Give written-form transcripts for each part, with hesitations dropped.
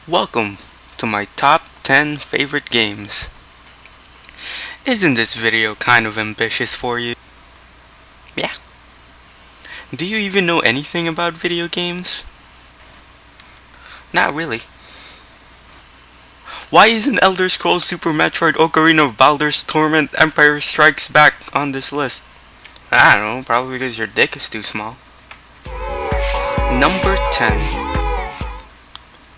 Welcome to my top 10 favorite games. Isn't this video kind of ambitious for you? Yeah. Do you even know anything about video games? Not really. Why isn't Elder Scrolls Super Metroid Ocarina of Baldur's Torment Empire Strikes Back on this list? I don't know, probably because your dick is too small. Number 10.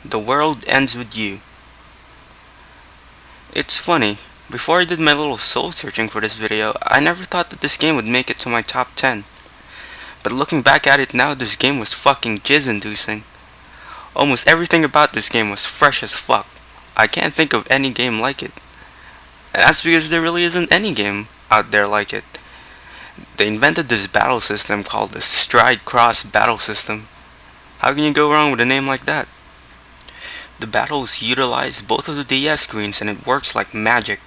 The World Ends With You. It's funny, before I did my little soul searching for this video, I never thought that this game would make it to my top 10. But looking back at it now, this game was fucking jizz-inducing. Almost everything about this game was fresh as fuck. I can't think of any game like it. And that's because there really isn't any game out there like it. They invented this battle system called the Stride Cross Battle System. How can you go wrong with a name like that? The battles utilize both of the DS screens and it works like magic.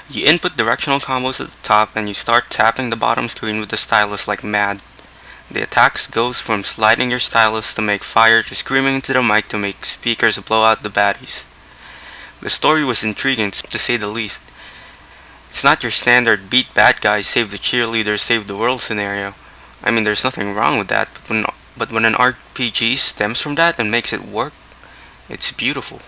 You input directional combos at the top and you start tapping the bottom screen with the stylus like mad. The attacks goes from sliding your stylus to make fire to screaming into the mic to make speakers blow out the baddies. The story was intriguing to say the least. It's not your standard beat bad guys save the cheerleader save the world scenario. I mean there's nothing wrong with that, but when an RPG stems from that and makes it work, it's beautiful.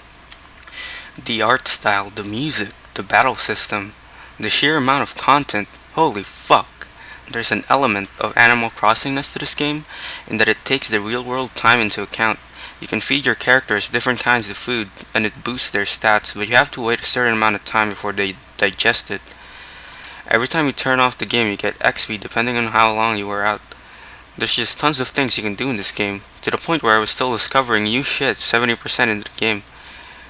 The art style, the music, the battle system, the sheer amount of content, holy fuck. There's an element of Animal Crossingness to this game in that it takes the real world time into account. You can feed your characters different kinds of food and it boosts their stats, but you have to wait a certain amount of time before they digest it. Every time you turn off the game you get XP depending on how long you were out. There's just tons of things you can do in this game, to the point where I was still discovering new shit 70% into the game.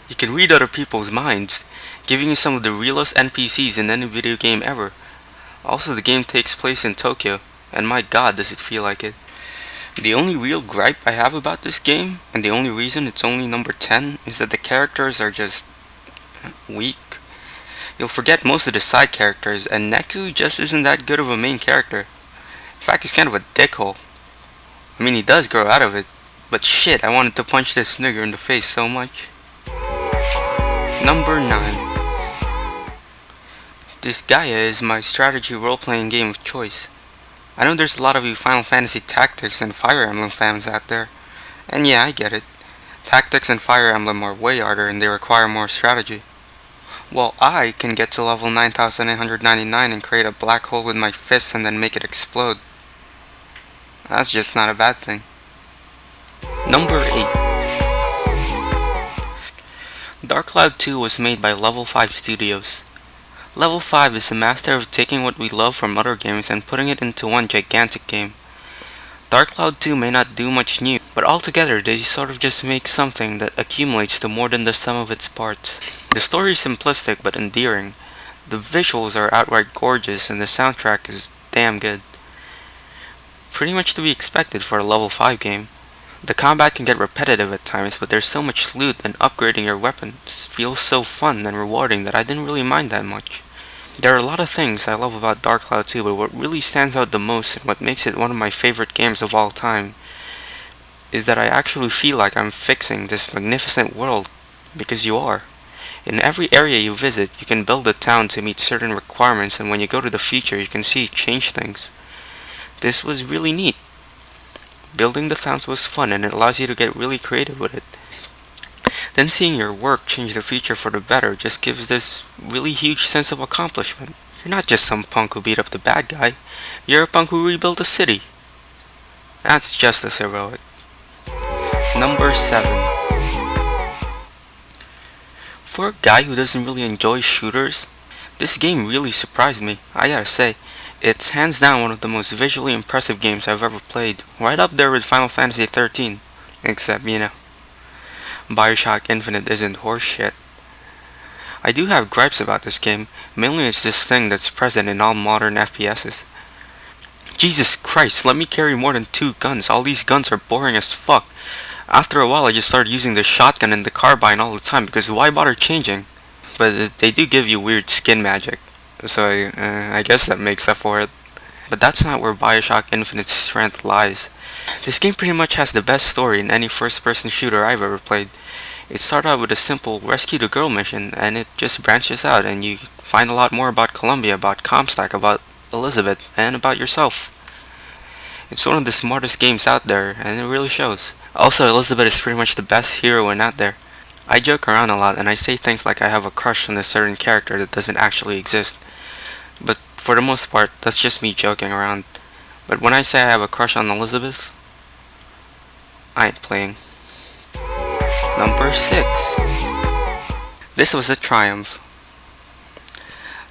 You can read other people's minds, giving you some of the realest NPCs in any video game ever. Also, the game takes place in Tokyo, and my god does it feel like it. The only real gripe I have about this game, and the only reason it's only number 10, is that the characters are just weak. You'll forget most of the side characters, and Neku just isn't that good of a main character. In fact, he's kind of a dickhole. I mean, he does grow out of it, but shit, I wanted to punch this nigger in the face so much. Number 9. Disgaea is my strategy role-playing game of choice. I know there's a lot of you Final Fantasy Tactics and Fire Emblem fans out there, and yeah, I get it. Tactics and Fire Emblem are way harder and they require more strategy. Well, I can get to level 9899 and create a black hole with my fists and then make it explode. That's just not a bad thing. Number 8. Dark Cloud 2 was made by Level 5 Studios. Level 5 is the master of taking what we love from other games and putting it into one gigantic game. Dark Cloud 2 may not do much new, but altogether they sort of just make something that accumulates to more than the sum of its parts. The story is simplistic but endearing. The visuals are outright gorgeous and the soundtrack is damn good. Pretty much to be expected for a level 5 game. The combat can get repetitive at times, but there's so much loot and upgrading your weapons feels so fun and rewarding that I didn't really mind that much. There are a lot of things I love about Dark Cloud 2, but what really stands out the most and what makes it one of my favorite games of all time is that I actually feel like I'm fixing this magnificent world, because you are. In every area you visit, you can build a town to meet certain requirements, and when you go to the future, you can see it change things. This was really neat. Building the towns was fun and it allows you to get really creative with it. Then seeing your work change the future for the better just gives this really huge sense of accomplishment. You're not just some punk who beat up the bad guy, you're a punk who rebuilt a city. That's just as heroic. Number 7. For a guy who doesn't really enjoy shooters, this game really surprised me, I gotta say. It's hands down one of the most visually impressive games I've ever played, right up there with Final Fantasy 13. Except, BioShock Infinite isn't horseshit. I do have gripes about this game, mainly it's this thing that's present in all modern FPSs. Jesus Christ, let me carry more than 2 guns, all these guns are boring as fuck. After a while I just started using the shotgun and the carbine all the time because why bother changing? But they do give you weird skin magic. So I guess that makes up for it. But that's not where BioShock Infinite's strength lies. This game pretty much has the best story in any first-person shooter I've ever played. It started out with a simple rescue the girl mission, and it just branches out, and you find a lot more about Columbia, about Comstock, about Elizabeth, and about yourself. It's one of the smartest games out there, and it really shows. Also, Elizabeth is pretty much the best heroine out there. I joke around a lot, and I say things like I have a crush on a certain character that doesn't actually exist. But for the most part, that's just me joking around. But when I say I have a crush on Elizabeth, I ain't playing. Number 6. This was a triumph.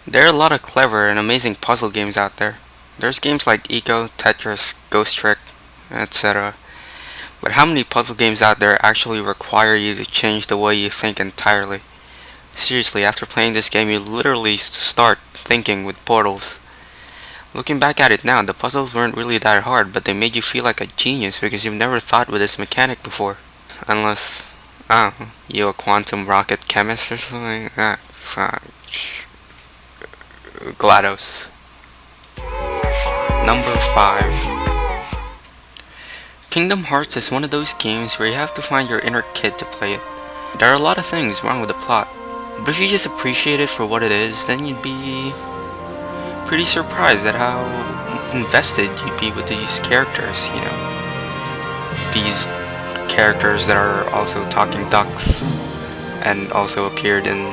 There are a lot of clever and amazing puzzle games out there. There's games like Eco, Tetris, Ghost Trick, etc. But how many puzzle games out there actually require you to change the way you think entirely? Seriously, after playing this game, you literally start thinking with portals. Looking back at it now, the puzzles weren't really that hard, but they made you feel like a genius because you've never thought with this mechanic before. Unless, you're a quantum rocket chemist or something? Fuck. GLaDOS. Number 5. Kingdom Hearts is one of those games where you have to find your inner kid to play it. There are a lot of things wrong with the plot, but if you just appreciate it for what it is, then you'd be pretty surprised at how invested you'd be with these characters, you know. These characters that are also talking ducks and also appeared in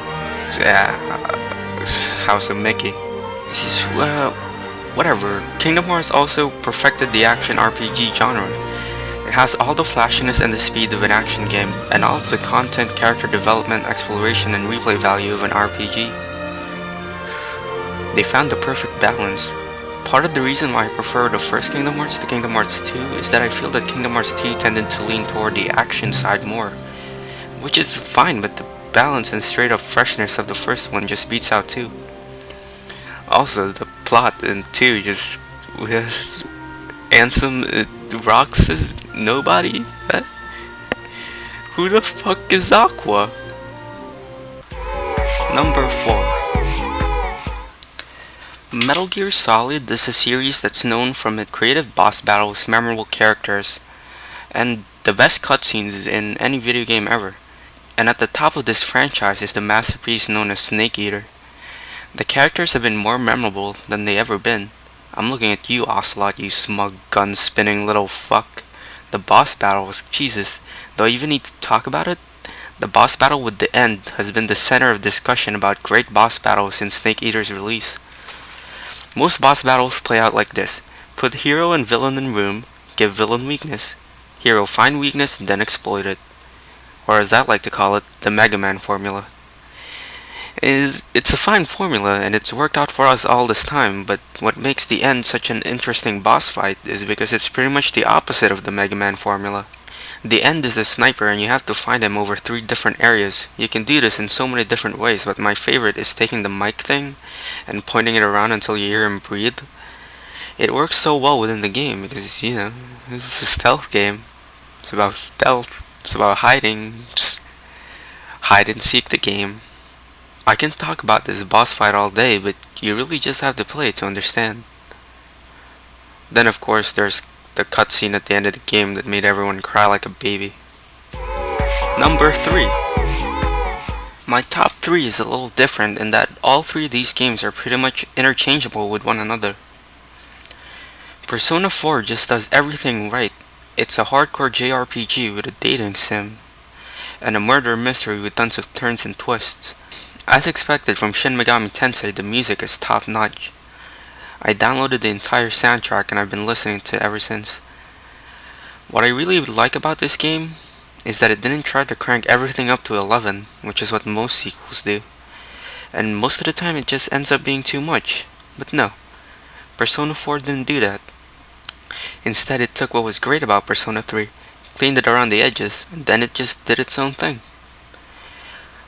House of Mickey. This is, whatever. Kingdom Hearts also perfected the action RPG genre. It has all the flashiness and the speed of an action game, and all of the content, character development, exploration, and replay value of an RPG. They found the perfect balance. Part of the reason why I prefer the first Kingdom Hearts to Kingdom Hearts 2 is that I feel that Kingdom Hearts 2 tended to lean toward the action side more, which is fine, but the balance and straight up freshness of the first one just beats out 2. Also, the plot in 2 just was Ansem Rocks is nobody? Who the fuck is Aqua? Number 4. Metal Gear Solid is a series that's known from its creative boss battles, memorable characters, and the best cutscenes in any video game ever. And at the top of this franchise is the masterpiece known as Snake Eater. The characters have been more memorable than they ever been. I'm looking at you, Ocelot, you smug gun-spinning little fuck. The boss battle was Jesus. Do I even need to talk about it? The boss battle with the end has been the center of discussion about great boss battles since Snake Eater's release. Most boss battles play out like this. Put hero and villain in room, give villain weakness. Hero find weakness, then exploit it. Or as I like to call it, the Mega Man formula. It's a fine formula, and it's worked out for us all this time, but what makes the end such an interesting boss fight is because it's pretty much the opposite of the Mega Man formula. The end is a sniper, and you have to find him over 3 different areas. You can do this in so many different ways, but my favorite is taking the mic thing and pointing it around until you hear him breathe. It works so well within the game because, you know, it's a stealth game. It's about stealth. It's about hiding. Just hide and seek the game. I can talk about this boss fight all day, but you really just have to play it to understand. Then of course there's the cutscene at the end of the game that made everyone cry like a baby. Number 3. My top 3 is a little different in that all 3 of these games are pretty much interchangeable with one another. Persona 4 just does everything right. It's a hardcore JRPG with a dating sim, and a murder mystery with tons of turns and twists. As expected from Shin Megami Tensei, the music is top notch. I downloaded the entire soundtrack and I've been listening to it ever since. What I really like about this game is that it didn't try to crank everything up to 11, which is what most sequels do. And most of the time it just ends up being too much. But no, Persona 4 didn't do that. Instead, it took what was great about Persona 3, cleaned it around the edges, and then it just did its own thing.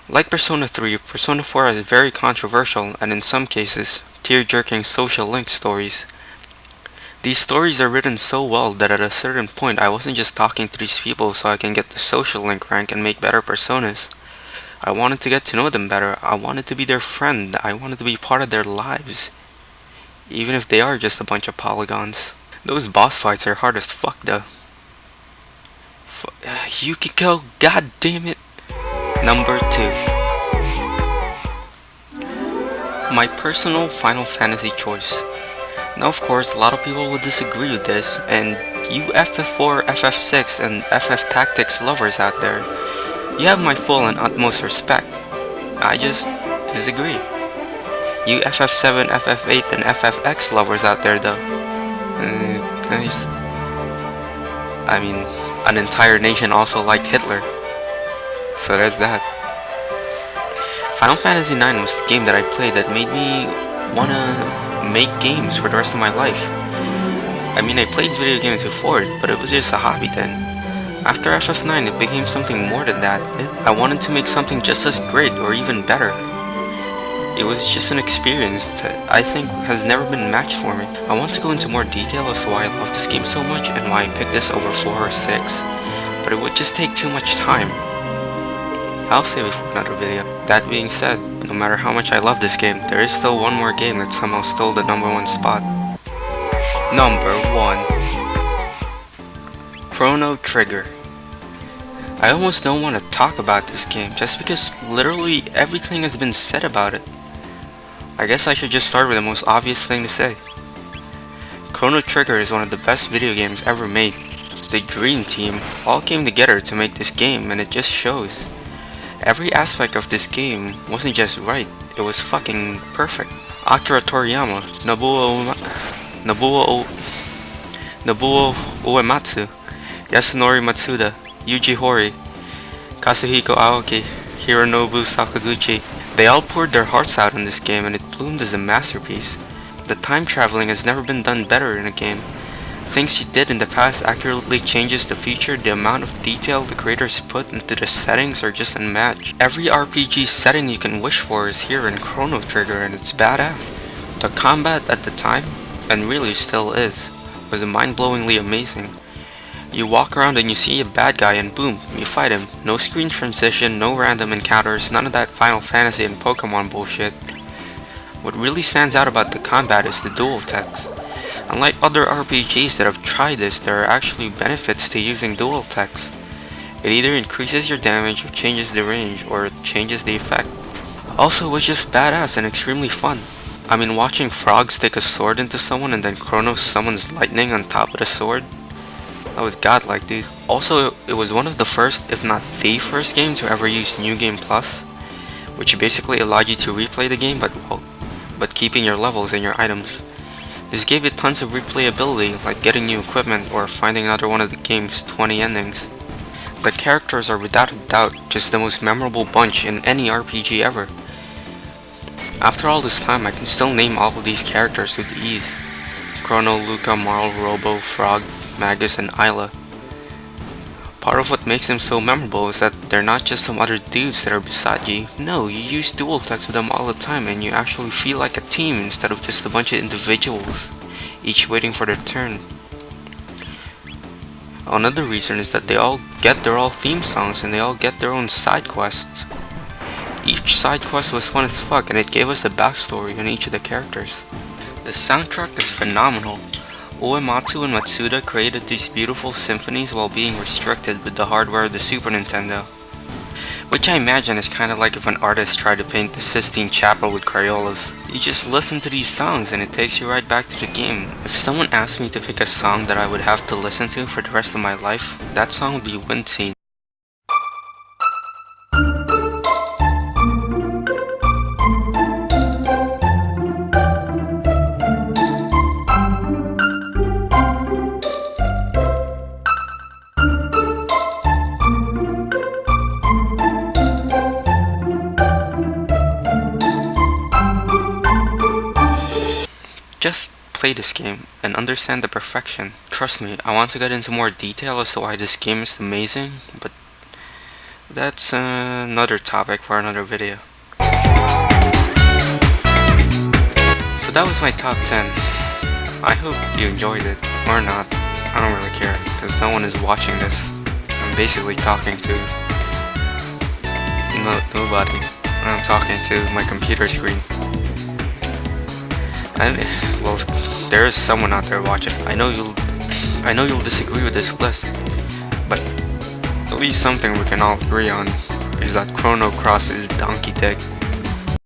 Like Persona 3, Persona 4 has very controversial and in some cases, tear-jerking social link stories. These stories are written so well that at a certain point I wasn't just talking to these people so I can get the social link rank and make better personas. I wanted to get to know them better. I wanted to be their friend. I wanted to be part of their lives. Even if they are just a bunch of polygons. Those boss fights are hard as fuck though. Yukiko, god damn it. Number 2. My personal Final Fantasy choice. Now of course a lot of people will disagree with this, and you FF4, FF6 and FF Tactics lovers out there, you have my full and utmost respect. I just disagree. You FF7, FF8 and FFX lovers out there though, I mean, an entire nation also liked Hitler. So there's that. Final Fantasy IX was the game that I played that made me wanna make games for the rest of my life. I mean, I played video games before, but it was just a hobby then. After FF9, it became something more than that. I wanted to make something just as great or even better. It was just an experience that I think has never been matched for me. I want to go into more detail as to why I love this game so much and why I picked this over 4 or 6, but it would just take too much time. I'll save it for another video. That being said, no matter how much I love this game, there is still one more game that somehow stole the number 1 spot. Number 1. Chrono Trigger. I almost don't want to talk about this game just because literally everything has been said about it. I guess I should just start with the most obvious thing to say. Chrono Trigger is one of the best video games ever made. The Dream Team all came together to make this game, and it just shows. Every aspect of this game wasn't just right, it was fucking perfect. Akira Toriyama, Nobuo Uematsu, Yasunori Matsuda, Yuji Horii, Kazuhiko Aoki, Hironobu Sakaguchi. They all poured their hearts out in this game and it bloomed as a masterpiece. The time traveling has never been done better in a game. Things you did in the past accurately changes the future. The amount of detail the creators put into the settings are just unmatched. Every RPG setting you can wish for is here in Chrono Trigger, and it's badass. The combat at the time, and really still is, was mind-blowingly amazing. You walk around and you see a bad guy and boom, you fight him. No screen transition, no random encounters, none of that Final Fantasy and Pokemon bullshit. What really stands out about the combat is the dual techs. Unlike other RPGs that have tried this, there are actually benefits to using dual techs. It either increases your damage, or changes the range, or changes the effect. Also, it was just badass and extremely fun. I mean, watching Frog stick a sword into someone and then Chronos summons lightning on top of the sword, that was godlike, dude. Also, it was one of the first, if not the first game to ever use New Game Plus, which basically allowed you to replay the game but keeping your levels and your items. This gave it tons of replayability, like getting new equipment or finding another one of the game's 20 endings. The characters are without a doubt just the most memorable bunch in any RPG ever. After all this time, I can still name all of these characters with ease. Chrono, Luca, Marl, Robo, Frog, Magus, and Isla. Part of what makes them so memorable is that they're not just some other dudes that are beside you. No, you use dual techs with them all the time and you actually feel like a team instead of just a bunch of individuals, each waiting for their turn. Another reason is that they all get their own theme songs and they all get their own side quests. Each side quest was fun as fuck and it gave us a backstory on each of the characters. The soundtrack is phenomenal. Uematsu and Matsuda created these beautiful symphonies while being restricted with the hardware of the Super Nintendo. Which I imagine is kinda like if an artist tried to paint the Sistine Chapel with Crayolas. You just listen to these songs and it takes you right back to the game. If someone asked me to pick a song that I would have to listen to for the rest of my life, that song would be Wind Scene. Just play this game and understand the perfection. Trust me, I want to get into more detail as to why this game is amazing, but that's another topic for another video. So that was my top 10. I hope you enjoyed it, or not. I don't really care, because no one is watching this. I'm basically talking to nobody. I'm talking to my computer screen. And well, there is someone out there watching. I know you'll disagree with this list, but at least something we can all agree on. is that Chrono Cross's donkey dick.